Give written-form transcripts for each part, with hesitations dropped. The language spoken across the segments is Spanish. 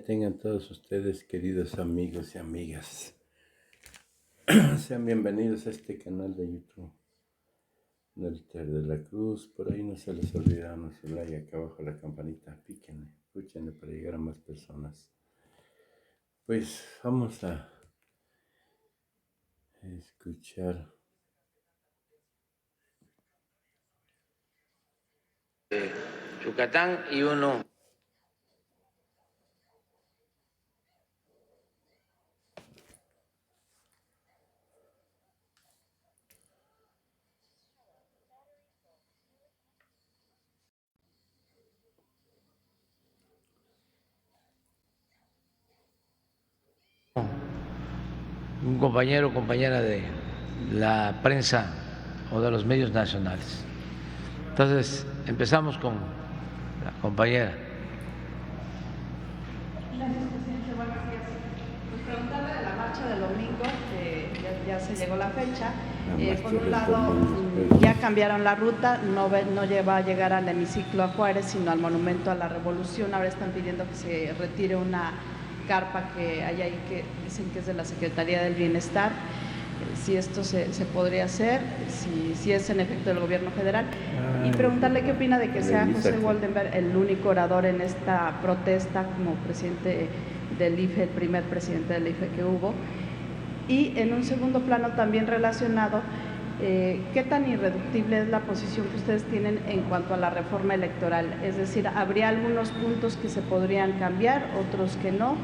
Tengan todos ustedes, queridos amigos y amigas, sean bienvenidos a este canal de YouTube del Ter de la Cruz. Por ahí no se les olvida darnos su like, acá abajo la campanita, píquenle, escúchenle para llegar a más personas. Pues vamos a escuchar Yucatán y uno un compañero o compañera de la prensa o de los medios nacionales. Entonces, empezamos con la compañera. Gracias, presidente. Buenos días. Pues preguntarle de la marcha del domingo, que ya se llegó la fecha. Por un lado, ya cambiaron la ruta, no va a llegar al hemiciclo a Juárez, sino al Monumento a la Revolución. Ahora están pidiendo que se retire una carpa que hay ahí que dicen que es de la Secretaría del Bienestar. Si esto se podría hacer, si es en efecto del gobierno federal. Y preguntarle qué opina de que sea José Goldenberg el único orador en esta protesta como presidente del IFE, el primer presidente del IFE que hubo. Y en un segundo plano también relacionado, ¿qué tan irreductible es la posición que ustedes tienen en cuanto a la reforma electoral? Es decir, ¿habría algunos puntos que se podrían cambiar, otros que no?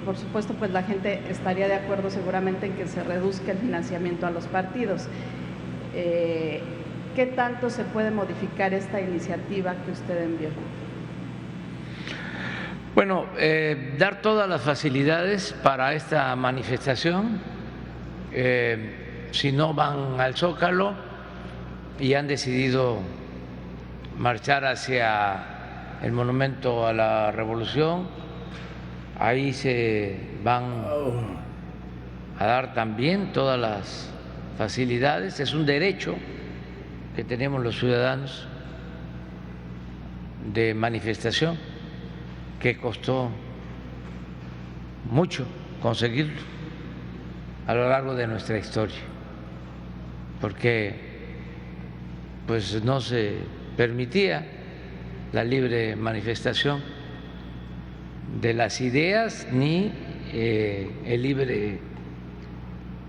Por supuesto, pues la gente estaría de acuerdo seguramente en que se reduzca el financiamiento a los partidos. ¿Qué tanto se puede modificar esta iniciativa que usted envió? Bueno, dar todas las facilidades para esta manifestación. Si no van al Zócalo y han decidido marchar hacia el Monumento a la Revolución, ahí se van a dar también todas las facilidades. Es un derecho que tenemos los ciudadanos de manifestación, que costó mucho conseguirlo a lo largo de nuestra historia, porque pues no se permitía la libre manifestación de las ideas ni el libre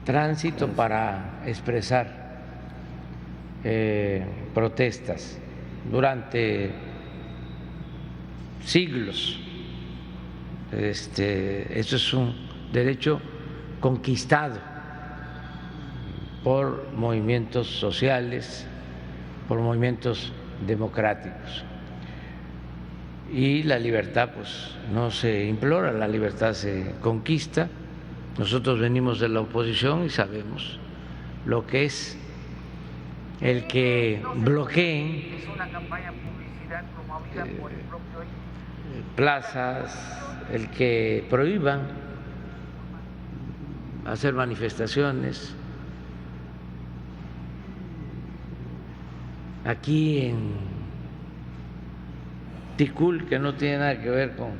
tránsito para expresar protestas durante siglos. Esto es un derecho conquistado por movimientos sociales, por movimientos democráticos. Y la libertad pues no se implora, la libertad se conquista. Nosotros venimos de la oposición y sabemos lo que es el que bloqueen plazas, el que prohíban hacer manifestaciones. Aquí en Ticul, que no tiene nada que ver con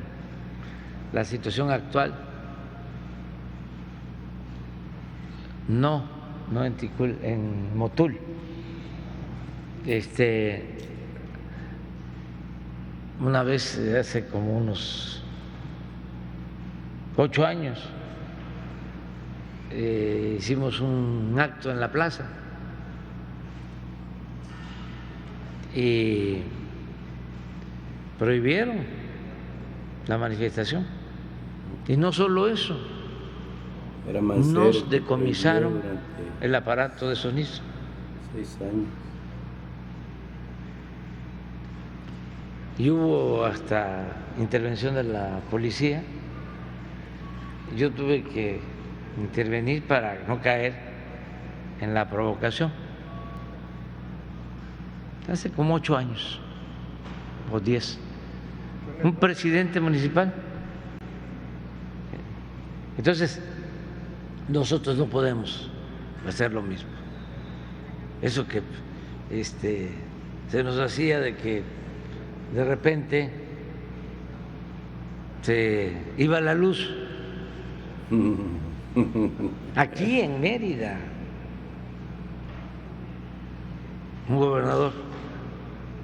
la situación actual, no en Ticul, en Motul, una vez hace como unos 8 años hicimos un acto en la plaza y prohibieron la manifestación. Y no solo eso, nos decomisaron el aparato de sonido. 6 años. Y hubo hasta intervención de la policía. Yo tuve que intervenir para no caer en la provocación. Hace como 8 años o 10. Un presidente municipal. Entonces, nosotros no podemos hacer lo mismo. Eso que se nos hacía de que de repente se iba la luz. Aquí en Mérida, un gobernador,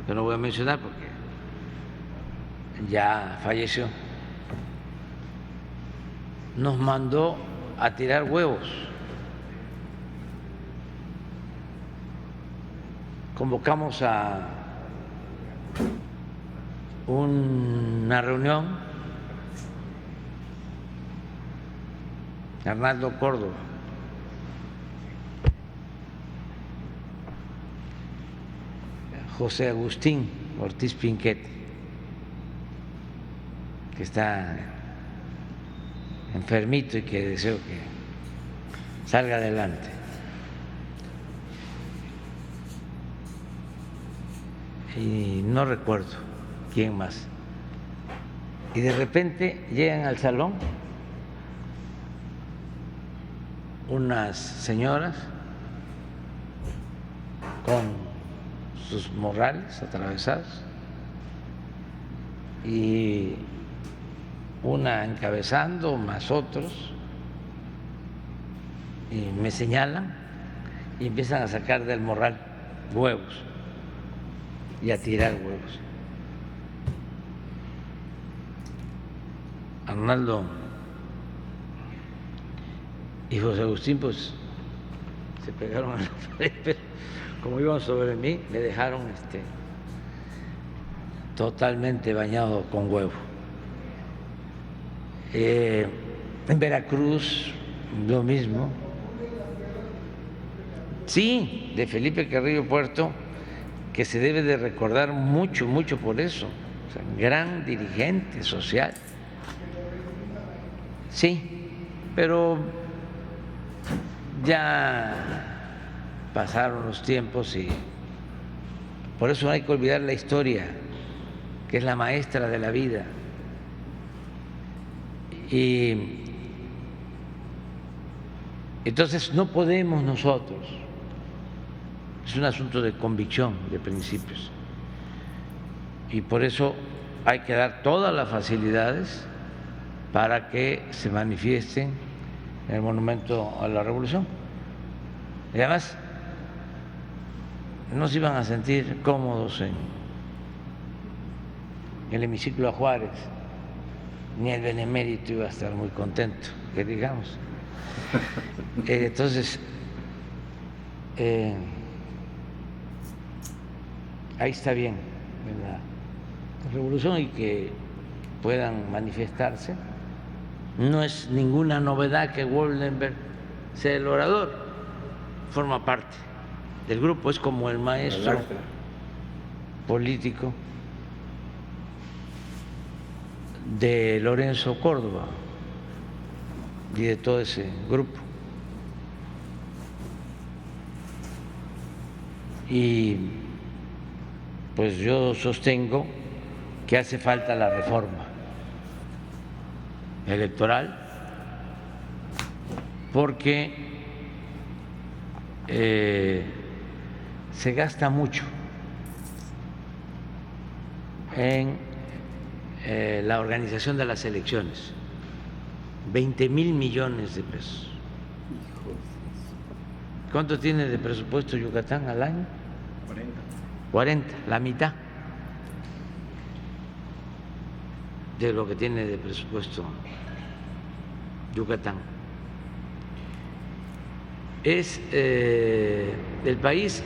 que no voy a mencionar porque ya falleció, nos mandó a tirar huevos. Convocamos a una reunión, Arnaldo Córdoba, José Agustín Ortiz Pinquet, que está enfermito y que deseo que salga adelante. Y no recuerdo quién más. Y de repente llegan al salón unas señoras con sus morrales atravesados y una encabezando, más otros, y me señalan y empiezan a sacar del morral huevos y a tirar huevos. Arnaldo y José Agustín pues se pegaron a la pared, pero como iban sobre mí me dejaron totalmente bañado con huevo. En Veracruz lo mismo. Sí, de Felipe Carrillo Puerto, que se debe de recordar mucho, mucho por eso. O sea, gran dirigente social. Sí, pero ya pasaron los tiempos y por eso no hay que olvidar la historia, que es la maestra de la vida. Y entonces no podemos nosotros, es un asunto de convicción, de principios, y por eso hay que dar todas las facilidades para que se manifiesten en el Monumento a la Revolución. Y además no se iban a sentir cómodos en el hemiciclo a Juárez, ni el benemérito iba a estar muy contento, que digamos. Entonces, ahí está bien la revolución y que puedan manifestarse. No es ninguna novedad que Woldenberg sea el orador, forma parte del grupo, es como el maestro político de Lorenzo Córdoba y de todo ese grupo. Y pues yo sostengo que hace falta la reforma electoral porque se gasta mucho en la organización de las elecciones, 20,000 millones de pesos. ¿Cuánto tiene de presupuesto Yucatán al año? 40, la mitad de lo que tiene de presupuesto Yucatán. Es el país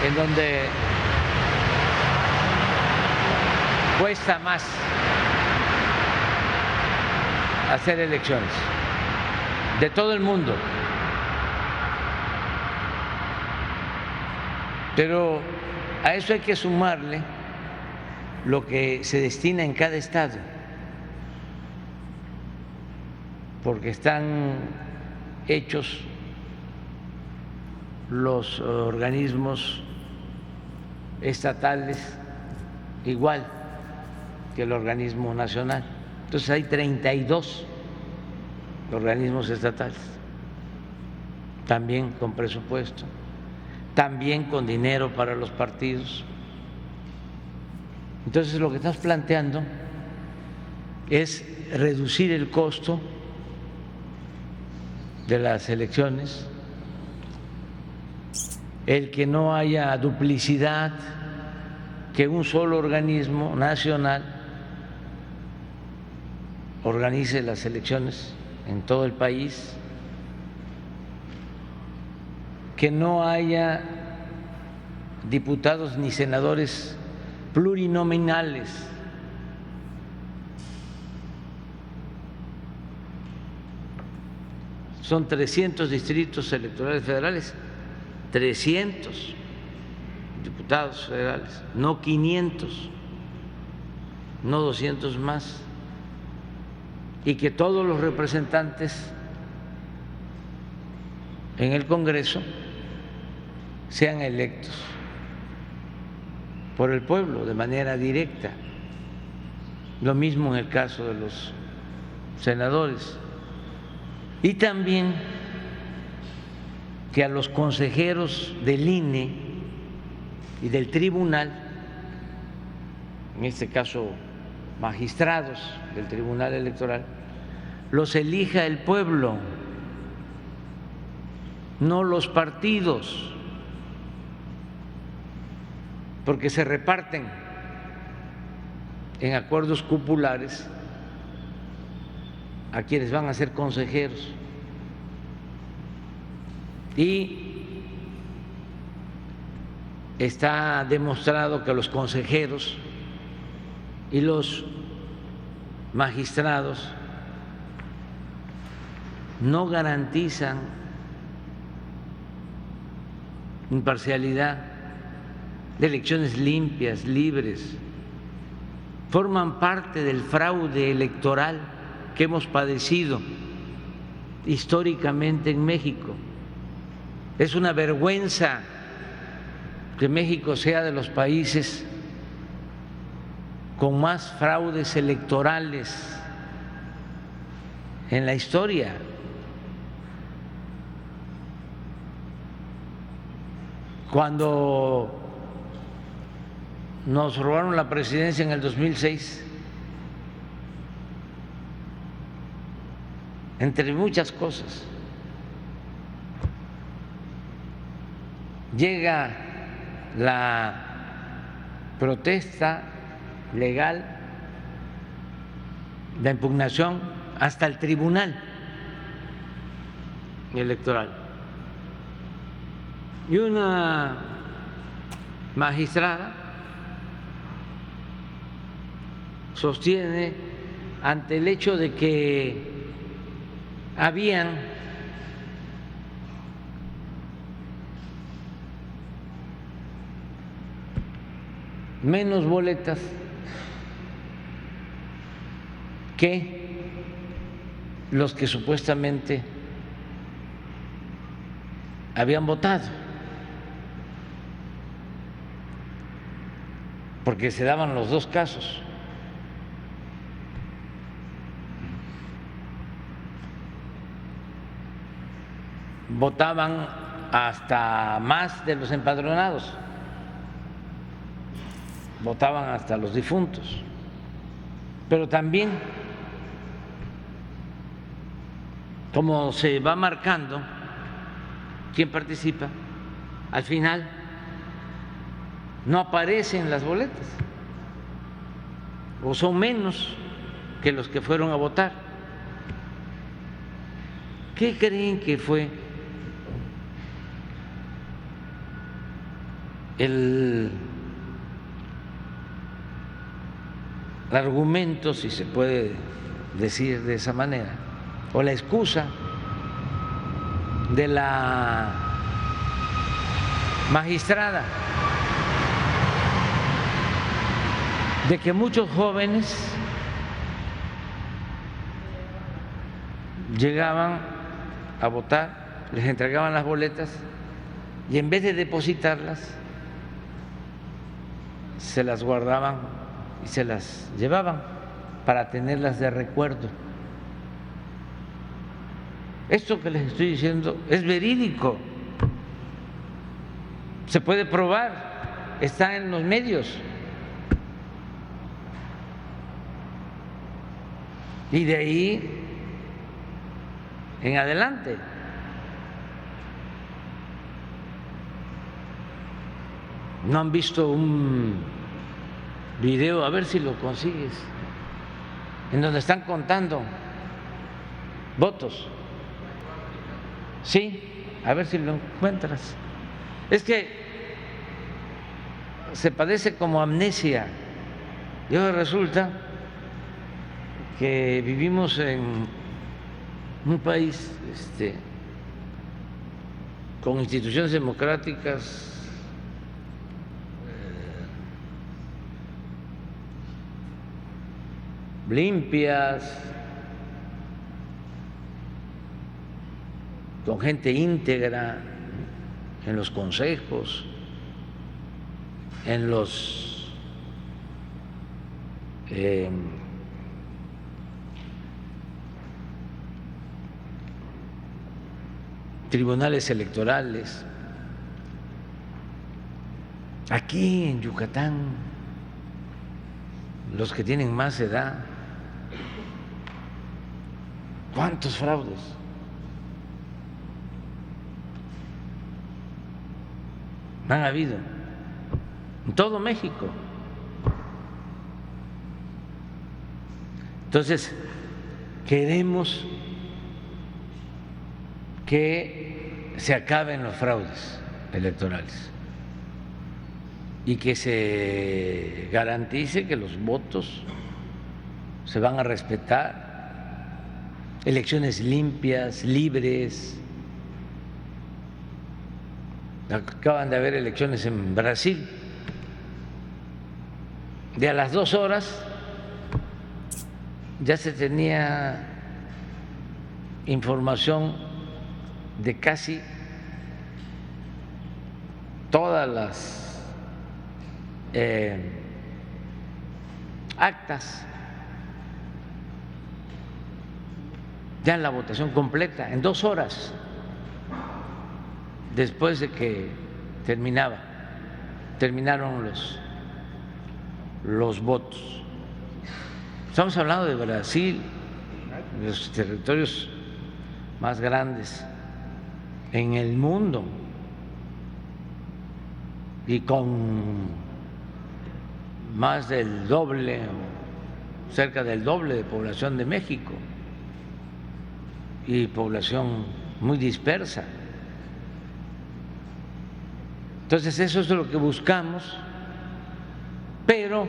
en donde cuesta más hacer elecciones de todo el mundo. Pero a eso hay que sumarle lo que se destina en cada estado, porque están hechos los organismos estatales igual que el organismo nacional. Entonces hay 32 organismos estatales, también con presupuesto, también con dinero para los partidos. Entonces lo que estás planteando es reducir el costo de las elecciones, el que no haya duplicidad, que un solo organismo nacional organice las elecciones en todo el país, que no haya diputados ni senadores plurinominales. Son 300 distritos electorales federales, 300 diputados federales, no 500, no 200 más, y que todos los representantes en el Congreso sean electos por el pueblo de manera directa. Lo mismo en el caso de los senadores. Y también que a los consejeros del INE y del tribunal, en este caso magistrados del Tribunal Electoral, los elija el pueblo, no los partidos, porque se reparten en acuerdos cupulares a quienes van a ser consejeros. Y está demostrado que los consejeros y los magistrados no garantizan imparcialidad, de elecciones limpias, libres, forman parte del fraude electoral que hemos padecido históricamente en México. Es una vergüenza que México sea de los países con más fraudes electorales en la historia. Cuando nos robaron la presidencia en el 2006, entre muchas cosas, llega la protesta legal, la impugnación hasta el Tribunal Electoral. Y una magistrada sostiene, ante el hecho de que habían menos boletas que los que supuestamente habían votado, porque se daban los dos casos. Votaban hasta más de los empadronados, votaban hasta los difuntos, pero también, como se va marcando quién participa, al final no aparecen las boletas o son menos que los que fueron a votar. ¿Qué creen que fue el argumento, si se puede decir de esa manera, o la excusa de la magistrada de que muchos jóvenes llegaban a votar, les entregaban las boletas y en vez de depositarlas se las guardaban y se las llevaban para tenerlas de recuerdo? Esto que les estoy diciendo es verídico, se puede probar, está en los medios. Y de ahí en adelante. ¿No han visto un video, a ver si lo consigues, en donde están contando votos? Sí, a ver si lo encuentras. Es que se padece como amnesia. Y ahora resulta que vivimos en un país con instituciones democráticas limpias, con gente íntegra en los consejos, en los tribunales electorales. Aquí en Yucatán, los que tienen más edad, ¿cuántos fraudes? Han habido en todo México. Entonces, queremos que se acaben los fraudes electorales y que se garantice que los votos se van a respetar, elecciones limpias, libres. Acaban de haber elecciones en Brasil, de a las 2 horas ya se tenía información de casi todas las actas, ya en la votación completa, en 2 horas después de que terminaron los votos. Estamos hablando de Brasil, de los territorios más grandes en el mundo y con más del doble, cerca del doble de población de México y población muy dispersa. Entonces eso es lo que buscamos, pero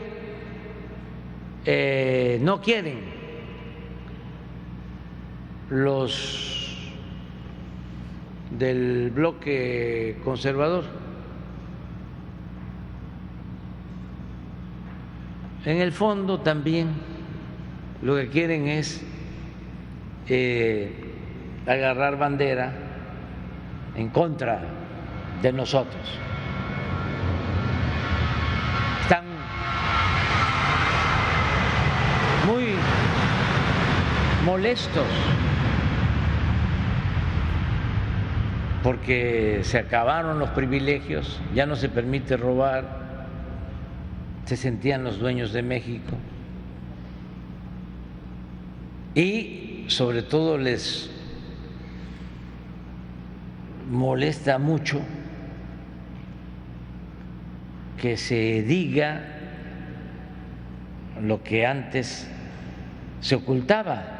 no quieren los del bloque conservador. En el fondo también lo que quieren es agarrar bandera en contra de nosotros. Están muy molestos porque se acabaron los privilegios, ya no se permite robar, se sentían los dueños de México y sobre todo les molesta mucho que se diga lo que antes se ocultaba.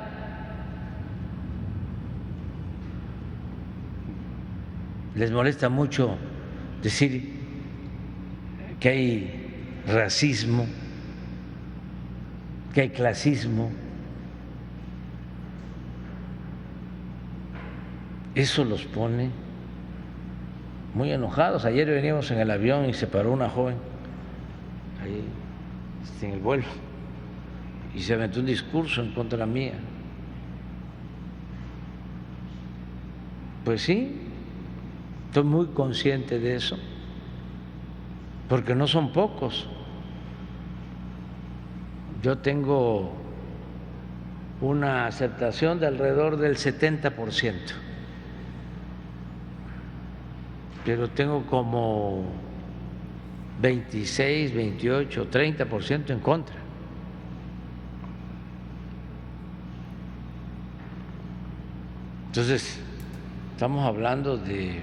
Les molesta mucho decir que hay racismo, que hay clasismo. Eso los pone muy enojados. Ayer veníamos en el avión y se paró una joven ahí en el vuelo y se aventó un discurso en contra mía. Pues sí, estoy muy consciente de eso, porque no son pocos. Yo tengo una aceptación de alrededor del 70%, pero tengo como 26, 28, 30% en contra. Entonces, estamos hablando de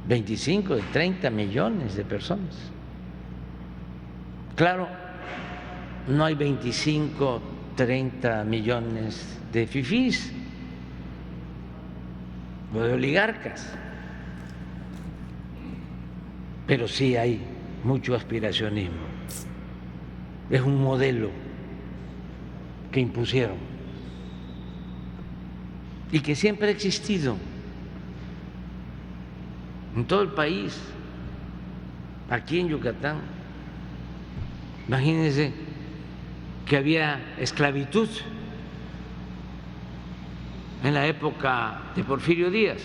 25, de 30 millones de personas. Claro, no hay 25, 30 millones de fifís o de oligarcas, pero sí hay mucho aspiracionismo. Es un modelo que impusieron y que siempre ha existido en todo el país, aquí en Yucatán. Imagínense que había esclavitud en la época de Porfirio Díaz.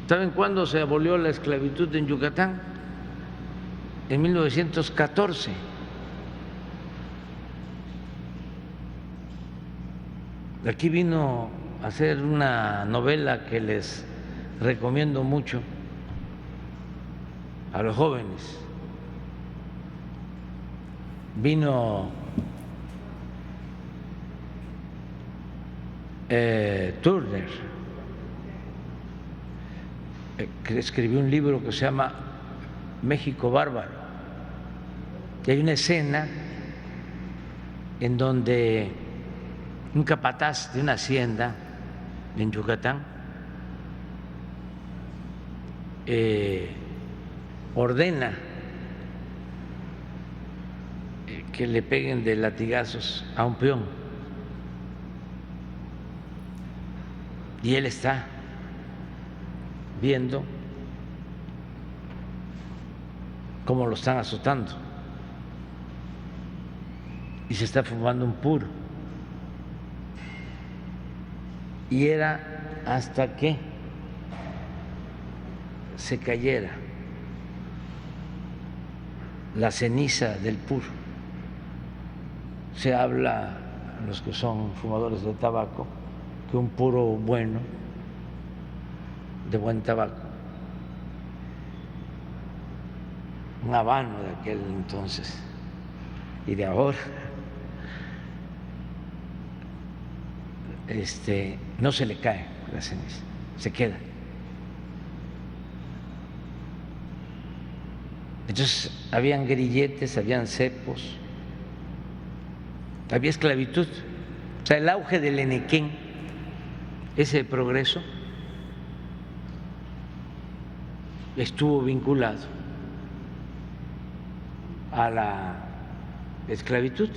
¿Saben cuándo se abolió la esclavitud en Yucatán? En 1914. Aquí vino a hacer una novela que les recomiendo mucho a los jóvenes. Vino Turner, que escribió un libro que se llama México Bárbaro. Y hay una escena en donde un capataz de una hacienda en Yucatán ordena que le peguen de latigazos a un peón. Y él está viendo cómo lo están azotando y se está fumando un puro. Y era hasta que se cayera la ceniza del puro. Se habla, los que son fumadores de tabaco, que un puro bueno, de buen tabaco, un habano de aquel entonces y de ahora, no se le cae la ceniza, se queda. Entonces habían grilletes, habían cepos, había esclavitud. O sea, el auge del Enequén, ese progreso, estuvo vinculado a la esclavitud.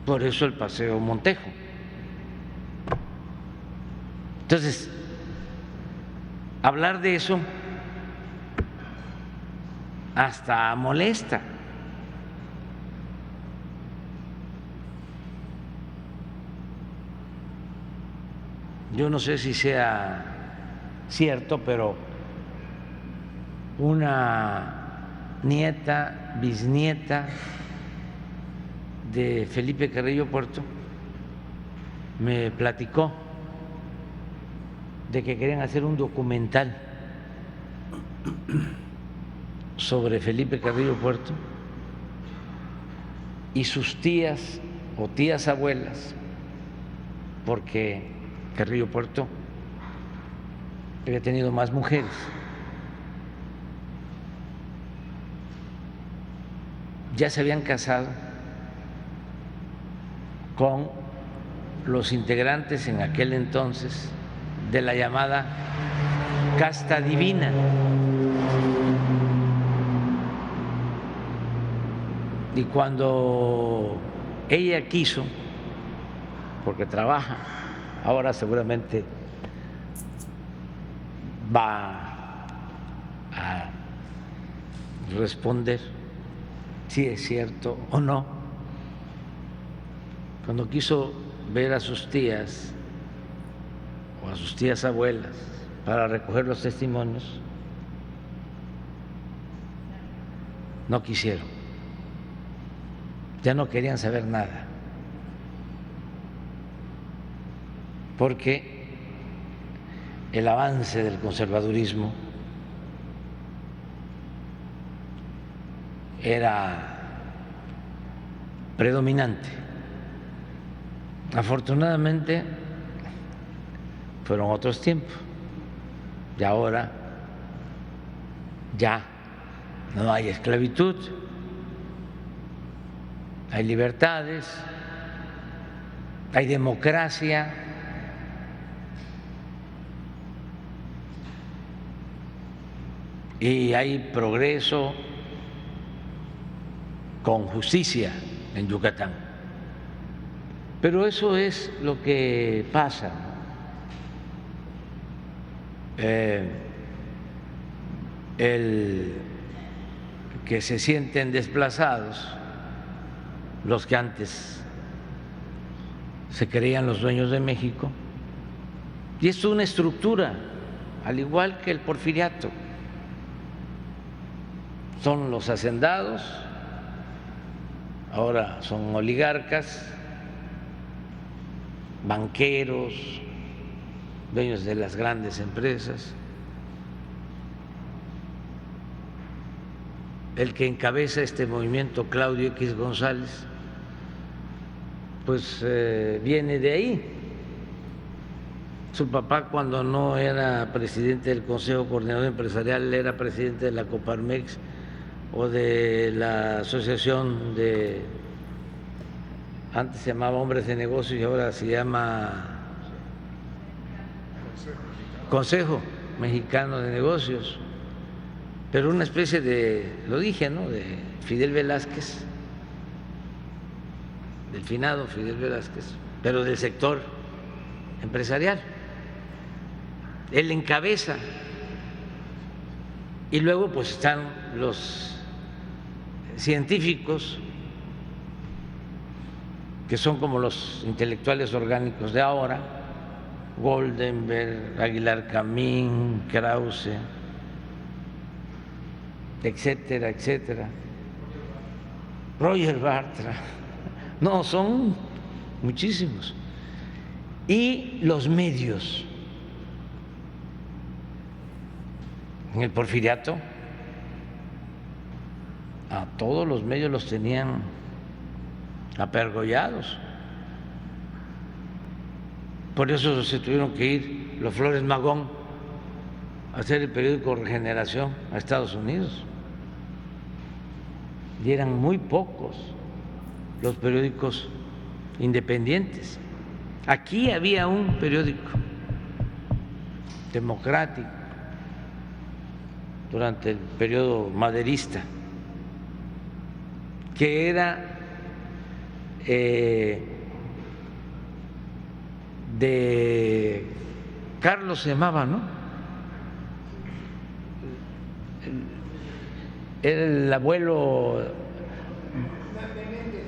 Por eso el Paseo Montejo. Entonces, hablar de eso hasta molesta. Yo no sé si sea cierto, pero una nieta, bisnieta de Felipe Carrillo Puerto me platicó de que querían hacer un documental sobre Felipe Carrillo Puerto y sus tías o tías abuelas, porque Carrillo Puerto había tenido más mujeres. Ya se habían casado con los integrantes en aquel entonces de la llamada casta divina. Y cuando ella quiso, porque trabaja, ahora seguramente va a responder si es cierto o no. Cuando quiso ver a sus tías o a sus tías abuelas para recoger los testimonios, no quisieron, ya no querían saber nada, porque el avance del conservadurismo era predominante Afortunadamente fueron otros tiempos y ahora ya no hay esclavitud, hay libertades, hay democracia, y hay progreso con justicia en Yucatán. Pero eso es lo que pasa. El que se sienten desplazados, los que antes se creían los dueños de México, y esto es una estructura, al igual que el porfiriato. Son los hacendados, ahora son oligarcas, banqueros, dueños de las grandes empresas. El que encabeza este movimiento, Claudio X González, pues viene de ahí. Su papá, cuando no era presidente del Consejo Coordinador Empresarial, era presidente de la Coparmex o de la Asociación de, antes se llamaba Hombres de Negocios y ahora se llama Consejo Mexicano de Negocios, pero una especie de, lo dije, ¿no?, de Fidel Velázquez, del finado Fidel Velázquez, pero del sector empresarial. Él encabeza. Y luego pues están los científicos, que son como los intelectuales orgánicos de ahora: Goldenberg, Aguilar Camín, Krause, etcétera, etcétera, Roger Bartra. No, son muchísimos. Y los medios. En el porfiriato a todos los medios los tenían apergollados. Por eso se tuvieron que ir los Flores Magón a hacer el periódico Regeneración a Estados Unidos. Y eran muy pocos los periódicos independientes. Aquí había un periódico democrático durante el periodo maderista, que era de Carlos, se llamaba, ¿no? Era el abuelo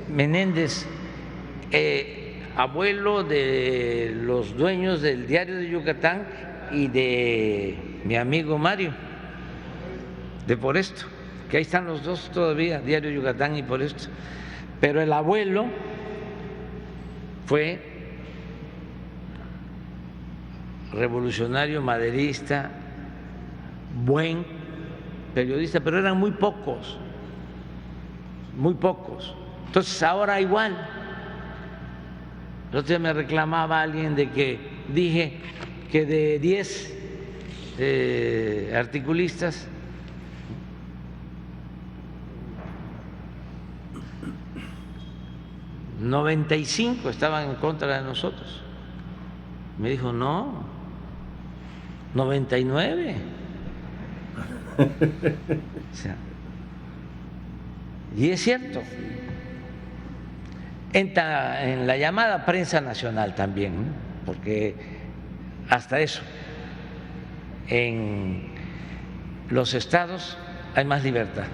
Menéndez, abuelo de los dueños del Diario de Yucatán y de mi amigo Mario, de Por Esto, que ahí están los dos todavía, Diario Yucatán y Por Esto. Pero el abuelo fue revolucionario, maderista, buen periodista, pero eran muy pocos, muy pocos. Entonces ahora igual. El otro día me reclamaba alguien de que dije que de 10 articulistas, $95 estaban en contra de nosotros. Me dijo, no, 99. O sea, y es cierto. Entra en la llamada prensa nacional también, ¿no? Porque hasta eso, en los estados hay más libertad,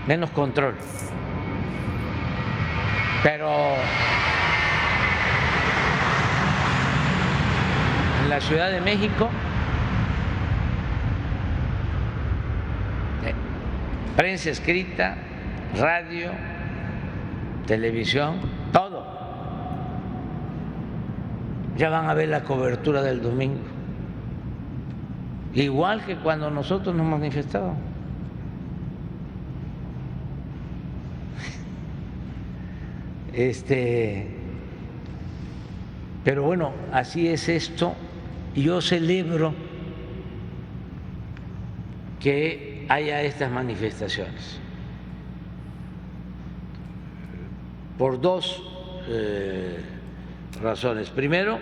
menos control. Pero en la Ciudad de México, prensa escrita, radio, televisión, todo. Ya van a ver la cobertura del domingo, igual que cuando nosotros nos manifestábamos. Pero bueno, así es esto. Y yo celebro que haya estas manifestaciones por dos razones. Primero,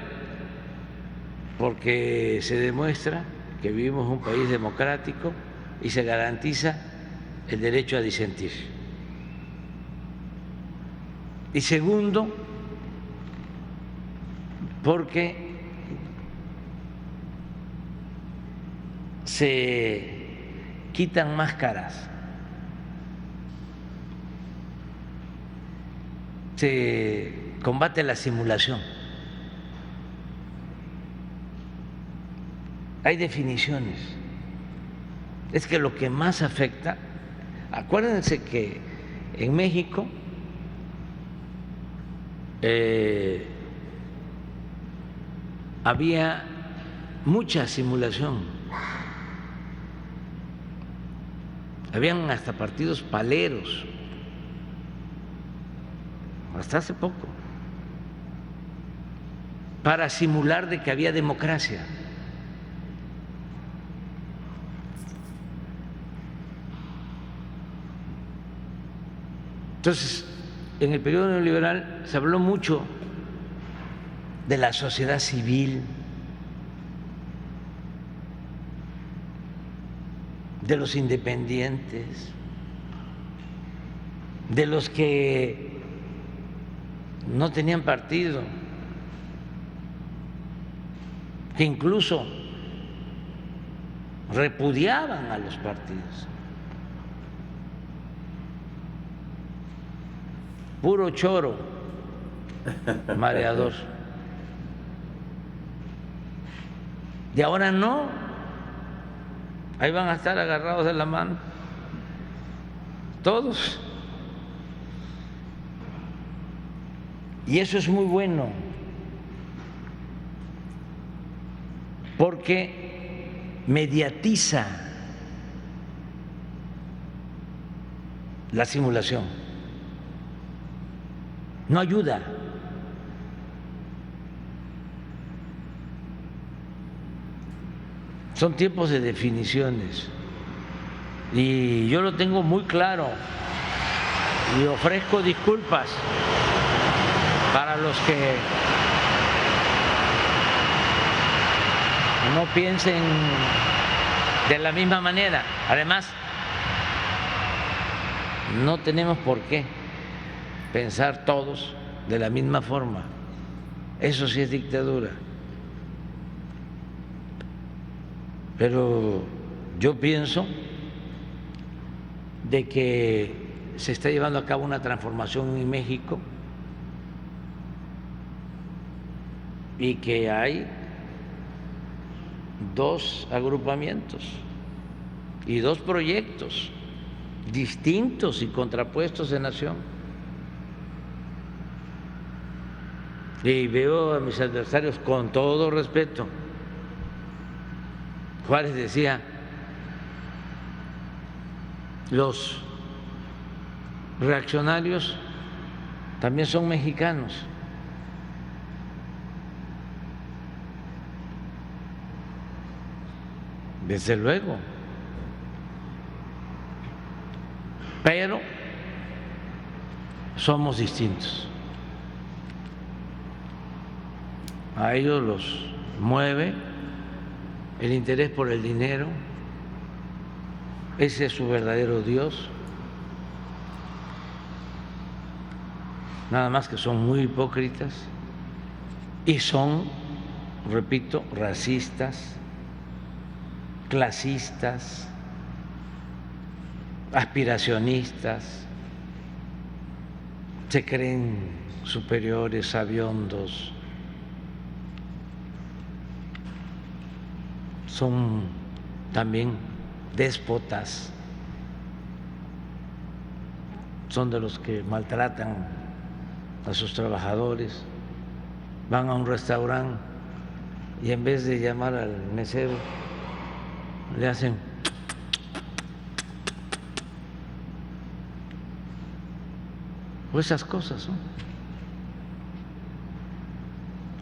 porque se demuestra que vivimos en un país democrático y se garantiza el derecho a disentir. Y segundo, porque se quitan máscaras, se combate la simulación. Hay definiciones. Es que lo que más afecta, acuérdense que en México había mucha simulación. Habían hasta partidos paleros, hasta hace poco, para simular de que había democracia. Entonces, en el periodo neoliberal se habló mucho de la sociedad civil, de los independientes, de los que no tenían partido, que incluso repudiaban a los partidos. Puro choro, mareador. Y ahora no, ahí van a estar agarrados de la mano, todos. Y eso es muy bueno, porque mediatiza la simulación. No ayuda. Son tiempos de definiciones y yo lo tengo muy claro y ofrezco disculpas para los que no piensen de la misma manera. Además, no tenemos por qué pensar todos de la misma forma. Eso sí es dictadura. Pero yo pienso de que se está llevando a cabo una transformación en México y que hay dos agrupamientos y dos proyectos distintos y contrapuestos de nación. Y veo a mis adversarios con todo respeto. Juárez decía, los reaccionarios también son mexicanos. Desde luego. Pero somos distintos. A ellos los mueve el interés por el dinero, ese es su verdadero Dios, nada más que son muy hipócritas y son, repito, racistas, clasistas, aspiracionistas, se creen superiores, sabiondos. Son también déspotas, son de los que maltratan a sus trabajadores, van a un restaurante y en vez de llamar al mesero le hacen esas cosas, ¿no?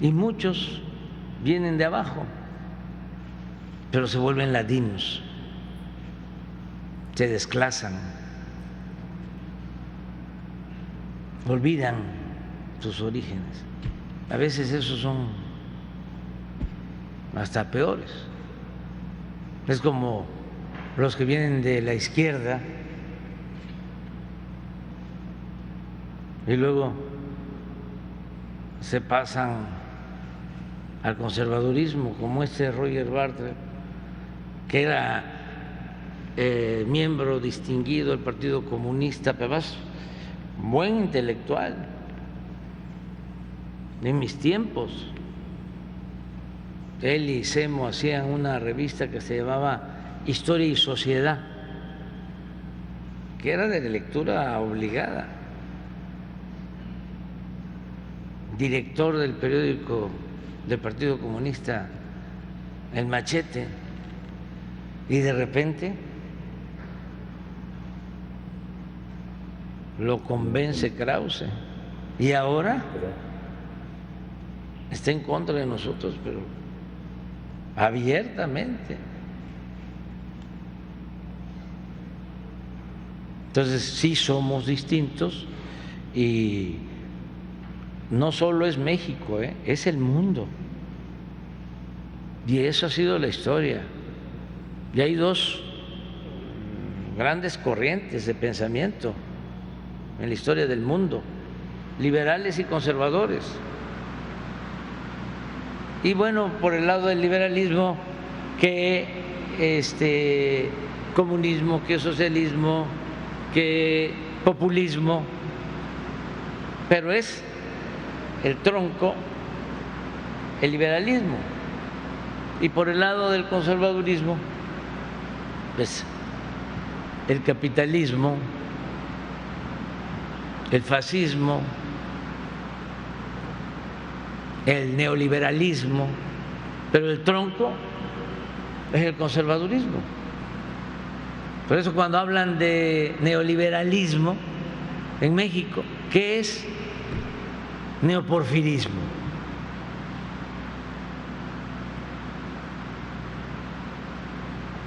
Y muchos vienen de abajo, pero se vuelven ladinos, se desclasan, olvidan sus orígenes. A veces esos son hasta peores. Es como los que vienen de la izquierda y luego se pasan al conservadurismo, como este Roger Bartra, que era miembro distinguido del Partido Comunista, pero además buen intelectual. En mis tiempos, él y Semo hacían una revista que se llamaba Historia y Sociedad, que era de lectura obligada. Director del periódico del Partido Comunista, El Machete, y de repente lo convence Krause y ahora está en contra de nosotros, pero abiertamente. Entonces sí somos distintos y no solo es México, es el mundo. Y eso ha sido la historia. Y hay dos grandes corrientes de pensamiento en la historia del mundo, liberales y conservadores. Y bueno, por el lado del liberalismo, que comunismo, que socialismo, que populismo, pero es el tronco, el liberalismo. Y por el lado del conservadurismo, pues el capitalismo, el fascismo, el neoliberalismo, pero el tronco es el conservadurismo. Por eso cuando hablan de neoliberalismo en México, ¿qué es neoporfirismo?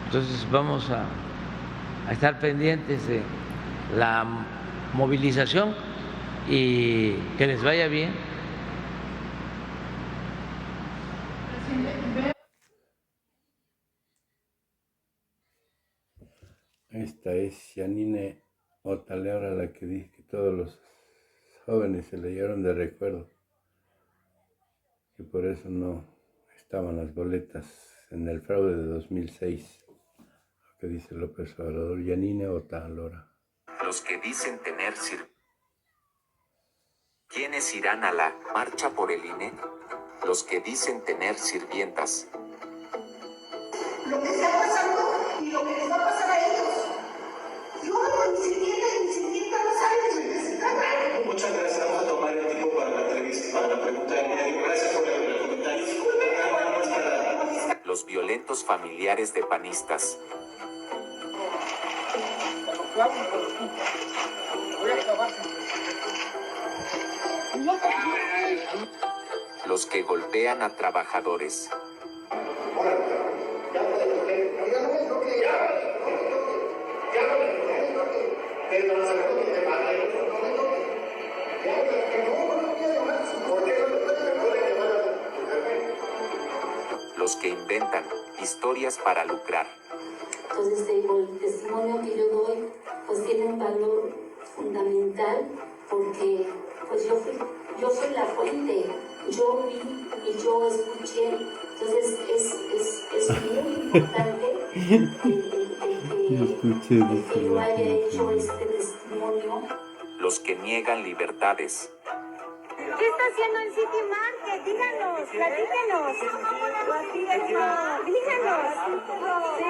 Entonces vamos a estar pendientes de la movilización y que les vaya bien. Esta es Yanine Otaleora, la que dice que todos los jóvenes se leyeron de recuerdo, que por eso no estaban las boletas en el fraude de 2006, lo que dice López Obrador. Yanine Otaleora. Los que dicen tener ¿Quiénes irán a la marcha por el INE? Los que dicen tener sirvientas. Lo que está pasando y lo que les va a pasar a ellos. Yo ni siquiera no saben de qué se trata. Muchas gracias. Vamos a tomar el tiempo para la entrevista, para la pregunta del médico. Gracias por el comentario. Los violentos familiares de panistas. Los que golpean a trabajadores. Los que inventan historias para lucrar. Entonces el testimonio que yo doy pues tiene un valor fundamental porque pues yo soy la fuente, yo vi y yo escuché, entonces es muy importante que yo haya hecho este testimonio. Los que niegan libertades. ¿Qué está haciendo el City Market? Díganos, platíquenos. Díganos. ¿Sí?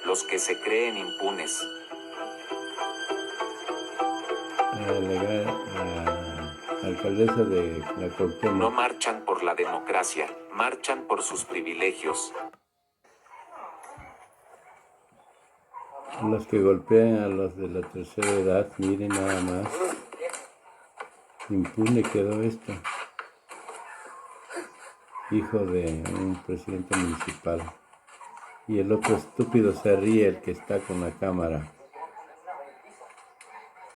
Los que se creen impunes. La alcaldesa de la Cuauhtémoc. No marchan por la democracia, marchan por sus privilegios. Los que golpean a los de la tercera edad, miren nada más. Impune quedó esto. hijo de un presidente municipal. Y el otro estúpido se ríe, el que está con la cámara.